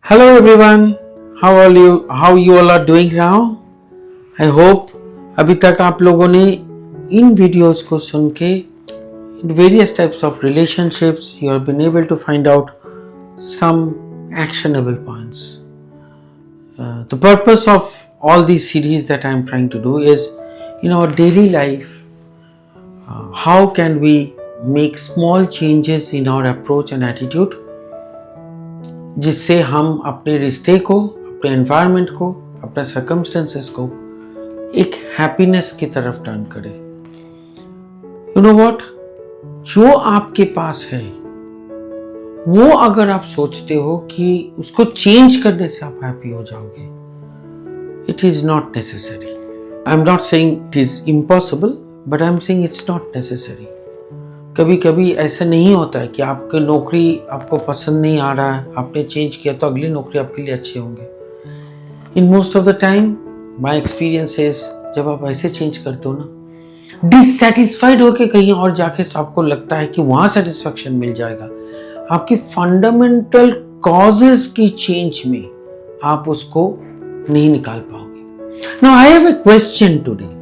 Hello everyone, how are you? How you all are doing now? I hope अभी तक आप लोगों ने इन वीडियोस को सुन के in various types of relationships you have been able to find out some actionable points. The purpose of all these series that I am trying to do is in our daily life, how can we make small changes in our approach and attitude जिससे हम अपने रिश्ते को, अपने environment को, अपने circumstances को एक हैप्पीनेस की तरफ टर्न करें। यू नो व्हाट, जो आपके पास है वो अगर आप सोचते हो कि उसको चेंज करने से आप हैप्पी हो जाओगे, it is not necessary. I am not saying it is impossible, but I am saying it's not necessary. कभी कभी ऐसा नहीं होता है कि आपकी नौकरी आपको पसंद नहीं आ रहा है, आपने चेंज किया तो अगली नौकरी आपके लिए अच्छी होंगे। In most of the time my experience is, जब आप ऐसे चेंज करते हो ना, डिससेटिस्फाइड होके कहीं और जाके आपको लगता है कि वहां सेटिस्फैक्शन मिल जाएगा, आपकी फंडामेंटल कॉजेस की चेंज में आप उसको नहीं निकाल पाओगे। Now I have a question today,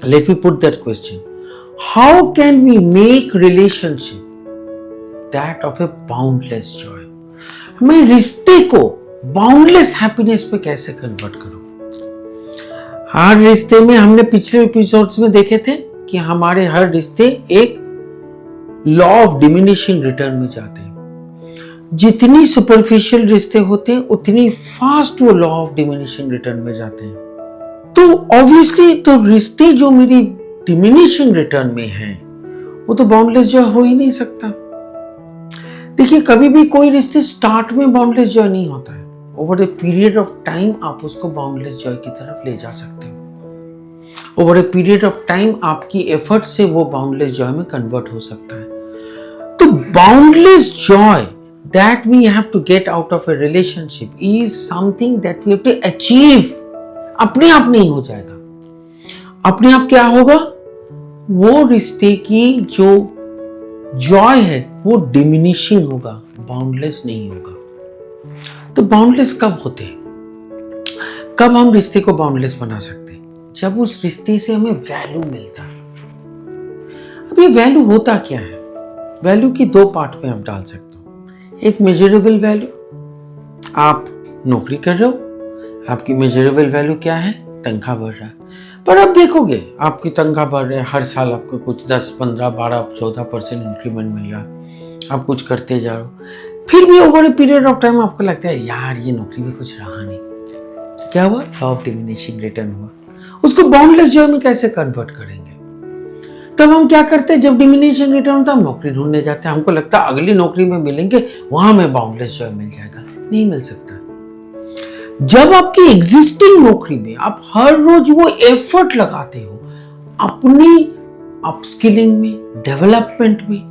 let me put that question. How can we make relationship that of a boundless joy? मैं रिश्ते को बाउंडलेस हैप्पीनेस पे कैसे कन्वर्ट करूं? हर रिश्ते में हमने पिछले एपिसोड्स में देखे थे कि हमारे हर रिश्ते एक लॉ ऑफ डिमिनिशिंग रिटर्न में जाते हैं। जितनी सुपरफिशियल रिश्ते होते हैं उतनी फास्ट वो लॉ ऑफ डिमिनिशिंग रिटर्न में जाते हैं। तो ऑब्वियसली तो रिश्ते जो मेरी डिमिनिशिंग रिटर्न में है वो तो बाउंडलेस जॉय हो ही नहीं सकता। देखिए, कभी भी कोई रिश्ते स्टार्ट में बाउंडलेस जॉय नहीं होता है। Over a period of time आप उसको बाउंडलेस जॉय की तरफ ले जा सकते हो। Over a period of time आपकी एफर्ट से वो बाउंडलेस जॉय में कन्वर्ट हो सकता है। तो boundless joy that we have to get out of a relationship is something that we have to achieve. अपने आप नहीं हो जाएगा। अपने आप क्या होगा? वो रिश्ते की जो जॉय है वो डिमिनिशिंग होगा, बाउंडलेस नहीं होगा। तो बाउंडलेस कब होते हैं? कब हम रिश्ते को बाउंडलेस बना सकते हैं? जब उस रिश्ते से हमें वैल्यू मिलता है। अब ये वैल्यू होता क्या है? वैल्यू की दो पार्ट में आप डाल सकते हो। एक मेजरेबल वैल्यू, आप नौकरी कर रहे हो, आपकी मेजरेबल वैल्यू क्या है? तनख्वाह बढ़ रहा है। पर अब देखोगे आपकी तनख्वाह बढ़ रही है, हर साल आपको कुछ 10, 15, 12, 14% इंक्रीमेंट मिल रहा है, आप कुछ करते जा रहे हो, फिर भी over a period of time आपको लगता है यार ये नौकरी में कुछ रहा नहीं। क्या हुआ? लॉ ऑफ डिमिनिशिंग रिटर्न हुआ। उसको बाउंडलेस जॉय में कैसे कन्वर्ट करेंगे? तब हम क्या करते हैं? जब डिमिनिशिंग रिटर्न होता है हम नौकरी ढूंढने जाते हैं। हमको लगता है अगली नौकरी में मिलेंगे, वहां में बाउंडलेस जॉय मिल जाएगा। नहीं मिल सकता। जब आपकी एग्जिस्टिंग नौकरी में आप हर रोज वो एफर्ट लगाते हो अपनी अपस्किलिंग में, डेवलपमेंट में,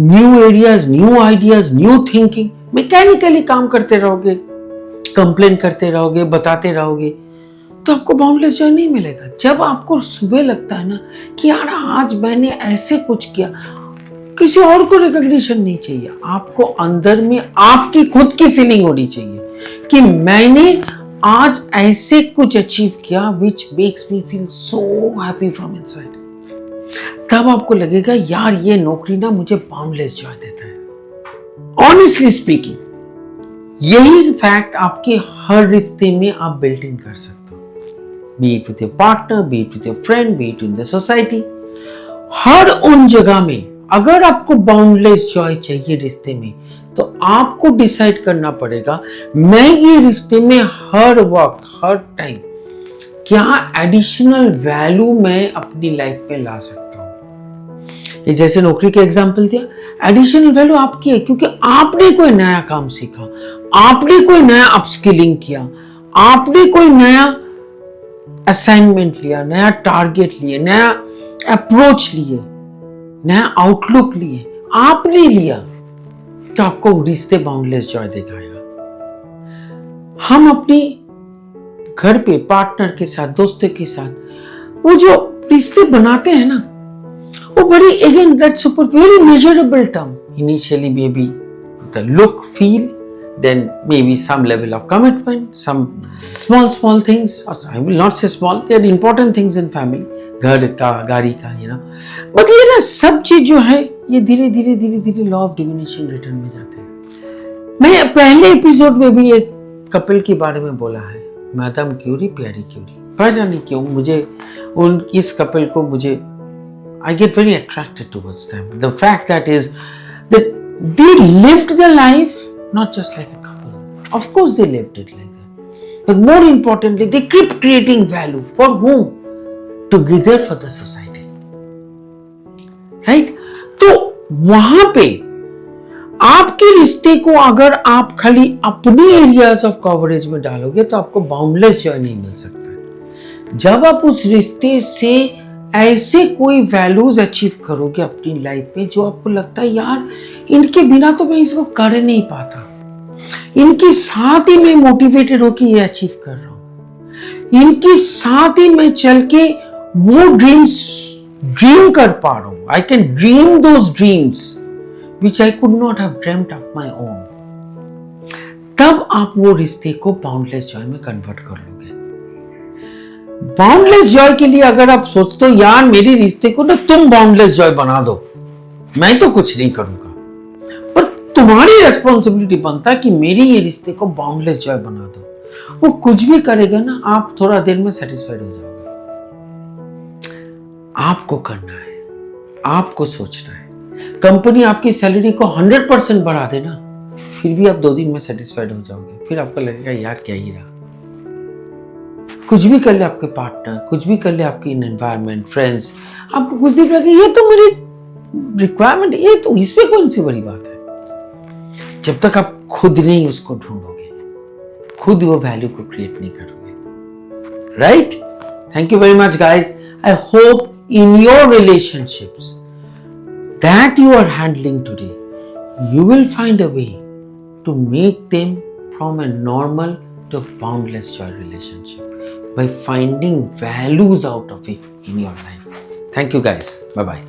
new areas, new ideas, new thinking, mechanically काम करते रहोगे, कंप्लेन करते रहोगे, बताते रहोगे, तो आपको बाउंडलेस जॉय नहीं मिलेगा। जब आपको सुबह लगता है ना कि यार आज मैंने ऐसे कुछ किया, किसी और को रिकॉग्निशन नहीं चाहिए, आपको अंदर में आपकी खुद की फीलिंग होनी चाहिए कि मैंने आज ऐसे कुछ अचीव किया which makes me feel so happy from inside. तब आपको लगेगा यार ये नौकरी ना मुझे बाउंडलेस जॉय देता है। ऑनेस्टली स्पीकिंग, यही फैक्ट आपके हर रिश्ते में आप बिल्ट इन कर सकते हो, be it with your partner, be it with your friend, be it in the society. हर उन जगह में अगर आपको बाउंडलेस जॉय चाहिए रिश्ते में, तो आपको डिसाइड करना पड़ेगा मैं ये रिश्ते में हर वक्त, हर टाइम क्या एडिशनल वैल्यू मैं अपनी लाइफ में ला सकता हूं। ये जैसे नौकरी का एग्जांपल दिया, एडिशनल वैल्यू आपकी है क्योंकि आपने कोई नया काम सीखा, आपने कोई नया अपस्किलिंग किया, आपने कोई नया असाइनमेंट लिया, नया टारगेट लिए, नया अप्रोच लिए, नया आउटलुक लिए, आपने लिया, तो आपको रिश्ते बाउंडलेस जॉय दिखाएगा। हम अपनी घर पे पार्टनर के साथ, दोस्तों के साथ वो जो रिश्ते बनाते हैं ना, वो बड़ी, again that super very measurable term, initially may be the look, feel, then maybe some level of commitment, some small things, or I will not say small, they are important things in family, घर का, गाड़ी का, but ये ना सब चीज जो है ये धीरे धीरे लॉ ऑफ डिविनेशन रिटर्न में जाते हैं। मैं पहले एपिसोड में भी एक कपल के बारे में बोला है, मैडम क्यूरी, प्यारी क्यूरी। पता नहीं क्यों मुझे इस कपल को मुझे I get very attracted towards them. The fact that is that they lived their life not just like a couple. Of course they lived it like that. But more importantly, they keep creating value. For whom? Together for the society. Right? तो वहां पे आपके रिश्ते को अगर आप खाली अपने एरियाज ऑफ कवरेज में डालोगे तो आपको बाउंडलेस जॉय नहीं मिल सकता। जब आप उस रिश्ते से ऐसे कोई वैल्यूज अचीव करोगे अपनी लाइफ में जो आपको लगता है यार इनके बिना तो मैं इसको कर नहीं पाता, इनके साथ ही मैं मोटिवेटेड होकर ये अचीव कर रहा हूं, इनके साथ ही मैं चल के वो ड्रीम कर पा रहा हूं। I can dream those dreams which I could not have dreamed of my own. तब आप वो रिश्ते को बाउंडलेस जॉय में कन्वर्ट कर लोगे। बाउंडलेस जॉय के लिए अगर आप सोचते हो यार मेरे रिश्ते को ना तुम बाउंडलेस जॉय बना दो, मैं तो कुछ नहीं करूंगा, पर तुम्हारी रेस्पॉन्सिबिलिटी बनता है कि मेरे ये रिश्ते को बाउंडलेस जॉय बना दो। वो कुछ भी करेगा ना आप थोड़ा देर में सेटिस्फाइड हो जाओगे। आपको करना है, आपको सोचना है। कंपनी आपकी सैलरी को 100% बढ़ा देना, फिर भी आप 2 दिन में सेटिस्फाइड हो जाओगे। फिर आपको लगेगा यार क्या ही रहा। कुछ भी कर ले आपके पार्टनर, कुछ भी कर ले आपकी एनवायरनमेंट, फ्रेंड्स, आपको कुछ दिन लगे ये तो मेरी रिक्वायरमेंट, ये तो इसमें कौन सी बड़ी बात है। जब तक आप खुद नहीं उसको ढूंढोगे, खुद वो वैल्यू को क्रिएट नहीं करोगे। Right? Thank you very much guys. I hope in your relationships that you are handling today, you will find a way to make them from a normal to a boundless joy relationship by finding values out of it in your life. Thank you guys. Bye bye.